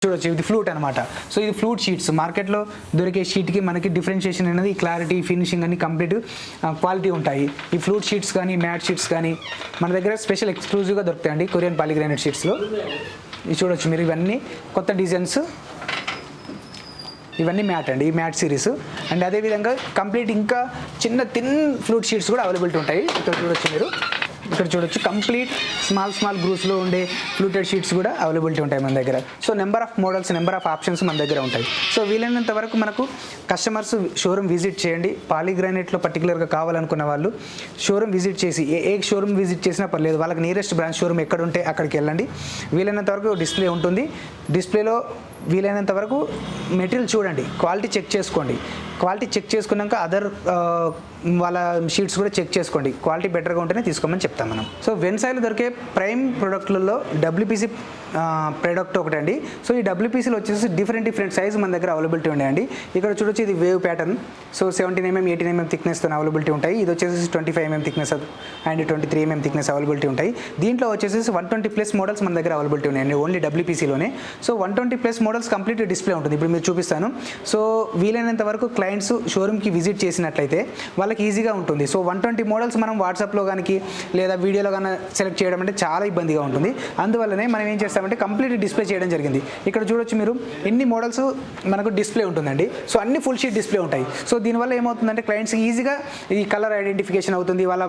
చూడొచ్చు ఇది ఫ్లూట్ అనమాట. సో ఇది ఫ్లూట్ షీట్స్ మార్కెట్లో దొరికే షీట్కి మనకి డిఫరెన్షియేషన్ అనేది క్లారిటీ ఫినిషింగ్ అన్ని కంప్లీట్ క్వాలిటీ ఉంటాయి. ఈ ఫ్లూట్ షీట్స్ కానీ మ్యాట్ షీట్స్ కానీ మన దగ్గర స్పెషల్ ఎక్స్క్లూజివ్గా దొరుకుతాయండి కొరియన్ పాలిగ్రానైట్ షీట్స్లో. ఇది చూడొచ్చు మీరు, ఇవన్నీ కొత్త డిజైన్స్, ఇవన్నీ మ్యాట్ అండి, ఈ మ్యాట్ సిరీస్. అండ్ అదేవిధంగా కంప్లీట్ ఇంకా చిన్న థిన్ ఫ్లూట్ షీట్స్ కూడా అవైలబిలిటీ ఉంటాయి. ఇక్కడ చూడొచ్చు మీరు, ఇక్కడ చూడొచ్చు కంప్లీట్ స్మాల్ గ్రూప్స్లో ఉండే ఫ్లూటెడ్ షీట్స్ కూడా అవైలబిలిటీ ఉంటాయి మన దగ్గర. So number of models, number of options మన దగ్గర ఉంటాయి. సో వీలైనంత వరకు మనకు కస్టమర్స్ షోరూమ్ విజిట్ చేయండి. పాలిగ్రానైట్లో పర్టికులర్గా కావాలనుకున్న వాళ్ళు షోరూమ్ విజిట్ చేసి ఏ షోరూమ్ విజిట్ చేసినా పర్లేదు, వాళ్ళకి నియరెస్ట్ బ్రాంచ్ షోరూమ్ ఎక్కడ ఉంటే అక్కడికి వెళ్ళండి. వీలైనంత వరకు డిస్ప్లే ఉంటుంది, డిస్ప్లేలో వీలైనంత వరకు మెటీరియల్ చూడండి, క్వాలిటీ చెక్ చేసుకోండి. క్వాలిటీ చెక్ చేసుకున్నాక అదర్ వాళ్ళ షీట్స్ కూడా చెక్ చేసుకోండి. క్వాలిటీ బెటర్గా ఉంటేనే తీసుకోమని చెప్తాం మనం. సో వెన్సాయిలో దొరికే ప్రైమ్ ప్రొడక్ట్లలో డబ్ల్యూపీసీ ప్రోడక్ట్ ఒకటండి. సో ఈ డబ్ల్యూపీసీలో వచ్చేసి డిఫరెంట్ సైజ్ మన దగ్గర అవైలబిలిటీ ఉన్నాయండి. ఇక్కడ చూడొచ్చు ఇది wave pattern. So 17 mm 18 mm థిక్నెస్తో అవైలబిలిటీ ఉంటాయి. ఇది వచ్చేసి 25 mm thickness and 23 mm thickness availability ఉంటాయి. దీంట్లో వచ్చేసి 120+ మోడల్స్ మన దగ్గర అవైలబిలిటీ ఉన్నాయండి ఓన్లీ డబ్ల్యూపీసీలోనే. సో 120+ మోడల్స్ కంప్లీట్ డిస్ప్లే ఉంటుంది. ఇప్పుడు మీరు చూపిస్తాను. సో వీలైనంత వరకు క్లయింట్స్ షోరూమ్కి విజిట్ చేసినట్లయితే వాళ్ళకి ఈజీగా ఉంటుంది. సో 120 మోడల్స్ మనం వాట్సాప్లో కానీ లేదా వీడియోలో కానీ సెలెక్ట్ చేయడం అంటే చాలా ఇబ్బందిగా ఉంటుంది. అందువల్లనే మనం ఏం చేస్తామంటే కంప్లీట్ డిస్ప్లే చేయడం జరిగింది. ఇక్కడ చూడొచ్చు మీరు, ఎన్ని మోడల్స్ మనకు డిస్ప్లే ఉంటుందండి. సో అన్ని ఫుల్ షీట్ డిస్ప్లే ఉంటాయి. సో దీనివల్ల ఏమవుతుందంటే క్లయింట్స్కి ఈజీగా ఈ కలర్ ఐడెంటిఫికేషన్ అవుతుంది, వాళ్ళ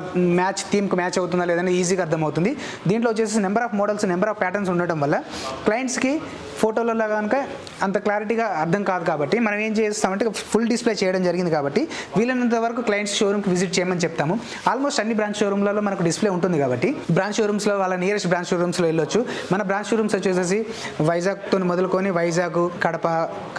థీమ్కి మ్యాచ్ అవుతుందా లేదని ఈజీగా అర్థమవుతుంది. దీంట్లో వచ్చేసి number of models, number of patterns ఉండటం వల్ల క్లయింట్స్కి ఫోటోలలో కనుక అంత క్లారిటీగా అర్థం కాదు. కాబట్టి మనం ఏం చేస్తామంటే ఫుల్ డిస్ప్లే చేయడం జరిగింది. కాబట్టి వీలైనంత వరకు క్లయింట్స్ షోరూమ్కి విజిట్ చేయమని చెప్తాము. ఆల్మోస్ట్ అన్ని బ్రాంచ్ షోరూమ్లలో మనకు డిస్ప్లే ఉంటుంది. కాబట్టి బ్రాంచ్ షోరూమ్స్లో వాళ్ళ నియరెస్ట్ బ్రాంచ్ షోరూమ్స్లో వెళ్ళొచ్చు. మన బ్రాంచ్ షోరూమ్స్ వచ్చేసి వైజాగ్తో మొదలుకొని వైజాగ్, కడప,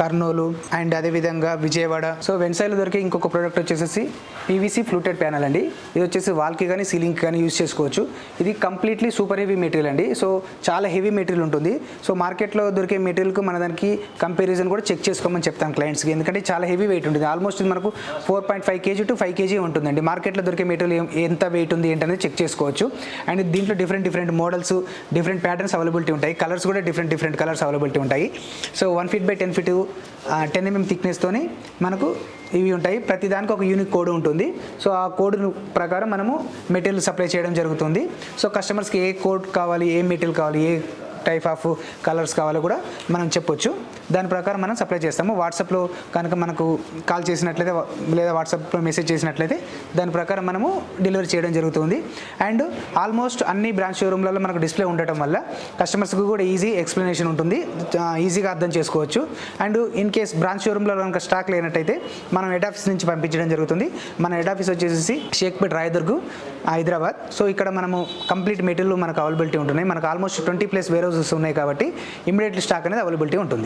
కర్నూలు అండ్ అదేవిధంగా విజయవాడ. సో వెన్సాయిలో దొరికే ఇంకొక ప్రోడక్ట్ వచ్చేసి పీవీసీ ఫ్లూటెడ్ ప్యానల్ అండి. ఇది వచ్చేసి వాల్కి కానీ సీలింగ్ కానీ యూజ్ చేసుకోవచ్చు. ఇది కంప్లీట్లీ సూపర్ హెవీ మెటీరియల్ అండి. సో చాలా హెవీ మెటీరియల్ ఉంటుంది. సో మార్కెట్లో దొరికే మెటీరియల్కు మన దానికి కంపారిజన్ కూడా చెక్ చేసుకోమని చెప్తాను క్లయింట్స్కి. ఎందుకంటే చాలా హెవీ వెయిట్ ఉంటుంది. ఆల్మోస్ట్ ఇది మనకు 4.5 kg to 5 kg ఉంటుందండి. మార్కెట్లో దొరికే మెటీరియల్ ఎంత వెయిట్ ఉంది ఏంటనేది చెక్ చేసుకోవచ్చు. అండ్ దీంట్లో different models, different patterns availability ఉంటాయి. కలర్స్ కూడా డిఫరెంట్ కలర్స్ అవైలబిలిటీ ఉంటాయి. So 1 feet by 10 feet 10 mm థిక్నెస్తోని మనకు ఇవి ఉంటాయి. ప్రతి దానికి ఒక యూనిక్ కోడ్ ఉంటుంది. సో ఆ కోడ్ ప్రకారం మనము మెటీరియల్ సప్లై చేయడం జరుగుతుంది. సో కస్టమర్స్కి ఏ కోడ్ కావాలి, ఏ మెటీరియల్ కావాలి, ఏ టైప్ ఆఫ్ కలర్స్ కావాలో కూడా మనం చెప్పొచ్చు. దాని ప్రకారం మనం సప్లై చేస్తాము. వాట్సాప్లో కనుక మనకు కాల్ చేసినట్లయితే లేదా వాట్సాప్లో మెసేజ్ చేసినట్లయితే దాని ప్రకారం మనము డెలివరీ చేయడం జరుగుతుంది. అండ్ ఆల్మోస్ట్ అన్ని బ్రాంచ్ షోరూమ్లలో మనకు డిస్ప్లే ఉండటం వల్ల కస్టమర్స్కి కూడా ఈజీ ఎక్స్ప్లెనేషన్ ఉంటుంది, ఈజీగా అర్థం చేసుకోవచ్చు. అండ్ ఇన్ కేస్ బ్రాంచ్ షోరూమ్లో కనుక స్టాక్ లేనట్టయితే మనం హెడ్ ఆఫీస్ నుంచి పంపించడం జరుగుతుంది. మన హెడ్ ఆఫీస్ వచ్చేసి షేక్పేట్ రాయదుర్గ్, హైదరాబాద్. సో ఇక్కడ మనము కంప్లీట్ మెటీరియల్ మనకు అవైలబిలిటీ ఉంటున్నాయి. మనకు ఆల్మోస్ట్ 20+ వేర్ హౌసెస్ ఉన్నాయి. కాబట్టి ఇమీడియట్లీ స్టాక్ అనేది అవైలబిలిటీ ఉంటుంది.